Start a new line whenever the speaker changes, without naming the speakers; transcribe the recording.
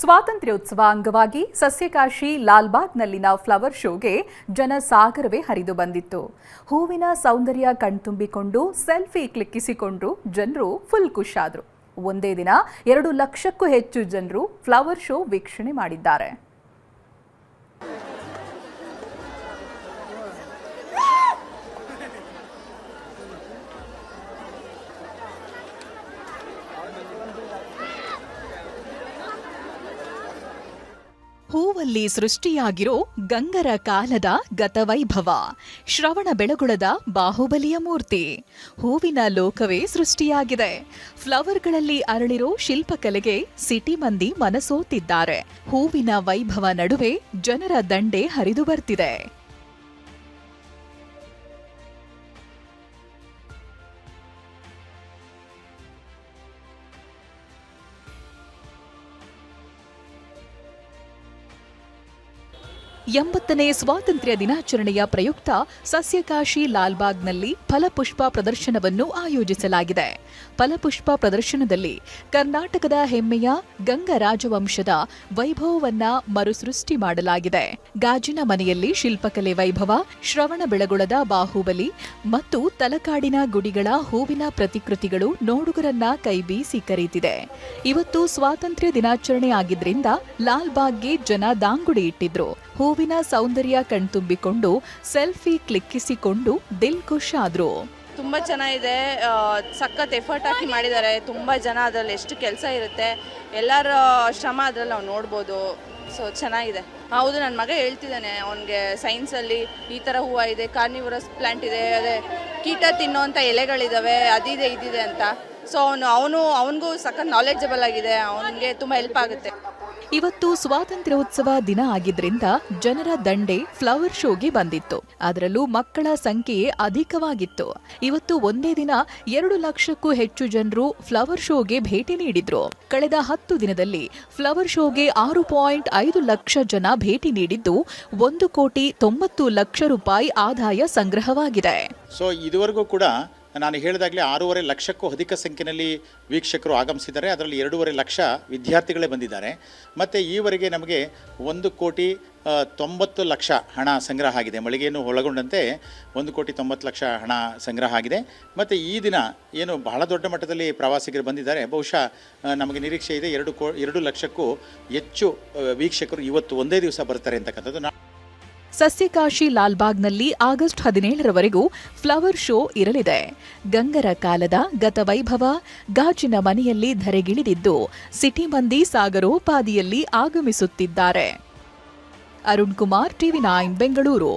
ಸ್ವಾತಂತ್ರ್ಯೋತ್ಸವ ಅಂಗವಾಗಿ ಸಸ್ಯಕಾಶಿ ಲಾಲ್ಬಾಗ್ನಲ್ಲಿನ ಫ್ಲವರ್ ಶೋಗೆ ಜನಸಾಗರವೇ ಹರಿದು ಬಂದಿತ್ತು. ಹೂವಿನ ಸೌಂದರ್ಯ ಕಣ್ತುಂಬಿಕೊಂಡು ಸೆಲ್ಫಿ ಕ್ಲಿಕ್ಕಿಸಿಕೊಂಡು ಜನರು ಫುಲ್ ಖುಷಾದ್ರು. ಒಂದೇ ದಿನ 2 ಲಕ್ಷಕ್ಕೂ ಹೆಚ್ಚು ಜನರು ಫ್ಲವರ್ ಶೋ ವೀಕ್ಷಣೆ ಮಾಡಿದ್ದಾರೆ. ಹೂವಲ್ಲಿ ಸೃಷ್ಟಿಯಾಗಿರೋ ಗಂಗರ ಕಾಲದ ಗತವೈಭವ, ಶ್ರವಣ ಬೆಳಗೊಳದ ಬಾಹುಬಲಿಯ ಮೂರ್ತಿ, ಹೂವಿನ ಲೋಕವೇ ಸೃಷ್ಟಿಯಾಗಿದೆ. ಫ್ಲವರ್ಗಳಲ್ಲಿ ಅರಳಿರೋ ಶಿಲ್ಪಕಲೆಗೆ ಸಿಟಿ ಮಂದಿ ಮನಸೋತಿದ್ದಾರೆ. ಹೂವಿನ ವೈಭವ ನಡುವೆ ಜನರ ದಂಡೆ ಹರಿದು ಬರ್ತಿದೆ. ಎಂಬತ್ತನೇ ಸ್ವಾತಂತ್ರ್ಯ ದಿನಾಚರಣೆಯ ಪ್ರಯುಕ್ತ ಸಸ್ಯಕಾಶಿ ಲಾಲ್ಬಾಗ್ನಲ್ಲಿ ಫಲಪುಷ್ಪ ಪ್ರದರ್ಶನವನ್ನು ಆಯೋಜಿಸಲಾಗಿದೆ. ಫಲಪುಷ್ಪ ಪ್ರದರ್ಶನದಲ್ಲಿ ಕರ್ನಾಟಕದ ಹೆಮ್ಮೆಯ ಗಂಗ ರಾಜವಂಶದ ವೈಭವವನ್ನ ಮರುಸೃಷ್ಟಿ ಮಾಡಲಾಗಿದೆ. ಗಾಜಿನ ಮನೆಯಲ್ಲಿ ಶಿಲ್ಪಕಲೆ ವೈಭವ, ಶ್ರವಣ ಬೆಳಗೊಳದ ಬಾಹುಬಲಿ ಮತ್ತು ತಲಕಾಡಿನ ಗುಡಿಗಳ ಹೂವಿನ ಪ್ರತಿಕೃತಿಗಳು ನೋಡುಗರನ್ನ ಕೈಬೀಸಿ ಕರೀತಿದೆ. ಇವತ್ತು ಸ್ವಾತಂತ್ರ್ಯ ದಿನಾಚರಣೆ ಆಗಿದ್ರಿಂದ ಲಾಲ್ಬಾಗ್ಗೆ ಜನ ದಾಂಗುಡಿ ಇಟ್ಟಿದ್ರು. ಹೂವಿನ ಸೌಂದರ್ಯ ಕಣ್ತುಂಬಿಕೊಂಡು ಸೆಲ್ಫಿ ಕ್ಲಿಕ್ಕಿಸಿಕೊಂಡು ದಿಲ್ ಖುಷ್ ಆದ್ರು.
ತುಂಬ ಚೆನ್ನಾಗಿದೆ, ಸಖತ್ ಎಫರ್ಟ್ ಹಾಕಿ ಮಾಡಿದ್ದಾರೆ. ತುಂಬ ಜನ ಅದರಲ್ಲಿ ಎಷ್ಟು ಕೆಲಸ ಇರುತ್ತೆ, ಎಲ್ಲರ ಶ್ರಮ ಅದರಲ್ಲಿ ನಾವು ನೋಡ್ಬೋದು. ಸೊ ಚೆನ್ನಾಗಿದೆ. ಹೌದು, ನನ್ನ ಮಗ ಹೇಳ್ತಿದ್ದಾನೆ, ಅವನಿಗೆ ಸೈನ್ಸಲ್ಲಿ ಈ ಥರ ಹೂವು ಇದೆ, ಕಾರ್ನಿವರಸ್ ಪ್ಲ್ಯಾಂಟ್ ಇದೆ, ಅದೇ ಕೀಟ ತಿನ್ನೋವಂಥ ಎಲೆಗಳಿದ್ದಾವೆ, ಅದಿದೆ ಇದಿದೆ ಅಂತ. ಸೊ ಅವನಿಗೂ ಸಖತ್ ನಾಲೆಡ್ಜಬಲ್ ಆಗಿದೆ, ಅವನಿಗೆ ತುಂಬ ಹೆಲ್ಪ್ ಆಗುತ್ತೆ.
ಇವತ್ತು ಸ್ವಾತಂತ್ರ್ಯೋತ್ಸವ ದಿನ ಆಗಿದ್ರಿಂದ ಜನರ ದಂಡೆ ಫ್ಲವರ್ ಶೋಗೆ ಬಂದಿತ್ತು. ಅದರಲ್ಲೂ ಮಕ್ಕಳ ಸಂಖ್ಯೆಯೇ ಅಧಿಕವಾಗಿತ್ತು. ಇವತ್ತು ಒಂದೇ ದಿನ 2 ಲಕ್ಷಕ್ಕೂ ಹೆಚ್ಚು ಜನರು ಫ್ಲವರ್ ಶೋಗೆ ಭೇಟಿ ನೀಡಿದ್ರು. ಕಳೆದ 10 ದಿನದಲ್ಲಿ ಫ್ಲವರ್ ಶೋಗೆ 6.5 ಲಕ್ಷ ಜನ ಭೇಟಿ ನೀಡಿದ್ದು 1,90,00,000 ರೂಪಾಯಿ ಆದಾಯ ಸಂಗ್ರಹವಾಗಿದೆ.
ಸೊ ಇದುವರೆಗೂ ಕೂಡ ನಾನು ಹೇಳಿದಾಗಲೇ 6.5 ಲಕ್ಷಕ್ಕೂ ಅಧಿಕ ಸಂಖ್ಯೆಯಲ್ಲಿ ವೀಕ್ಷಕರು ಆಗಮಿಸಿದ್ದಾರೆ. ಅದರಲ್ಲಿ 2.5 ಲಕ್ಷ ವಿದ್ಯಾರ್ಥಿಗಳೇ ಬಂದಿದ್ದಾರೆ. ಮತ್ತು ಈವರೆಗೆ ನಮಗೆ 1,90,00,000 ಹಣ ಸಂಗ್ರಹ ಆಗಿದೆ. ಮಳಿಗೆಯನ್ನು ಒಳಗೊಂಡಂತೆ 1,90,00,000 ಹಣ ಸಂಗ್ರಹ ಆಗಿದೆ. ಮತ್ತು ಈ ದಿನ ಏನು ಬಹಳ ದೊಡ್ಡ ಮಟ್ಟದಲ್ಲಿ ಪ್ರವಾಸಿಗರು ಬಂದಿದ್ದಾರೆ. ಬಹುಶಃ ನಮಗೆ ನಿರೀಕ್ಷೆ ಇದೆ 2 ಲಕ್ಷಕ್ಕೂ ಹೆಚ್ಚು ವೀಕ್ಷಕರು ಇವತ್ತು ಒಂದೇ ದಿವಸ ಬರ್ತಾರೆ ಅಂತಕ್ಕಂಥದ್ದು.
ಸಸ್ಯಕಾಶಿ ಲಾಲ್ಬಾಗ್ನಲ್ಲಿ ಆಗಸ್ಟ್ 17ರವರೆಗೂ ಫ್ಲವರ್ ಶೋ ಇರಲಿದೆ. ಗಂಗರ ಕಾಲದ ಗತವೈಭವ ಗಾಜಿನ ಮನೆಯಲ್ಲಿ ಧರೆಗಿಳಿದಿದ್ದು ಸಿಟಿ ಮಂದಿ ಸಾಗರೋಪಾದಿಯಲ್ಲಿ ಆಗಮಿಸುತ್ತಿದ್ದಾರೆ. ಅರುಣ್ ಕುಮಾರ್, TV9 ಬೆಂಗಳೂರು.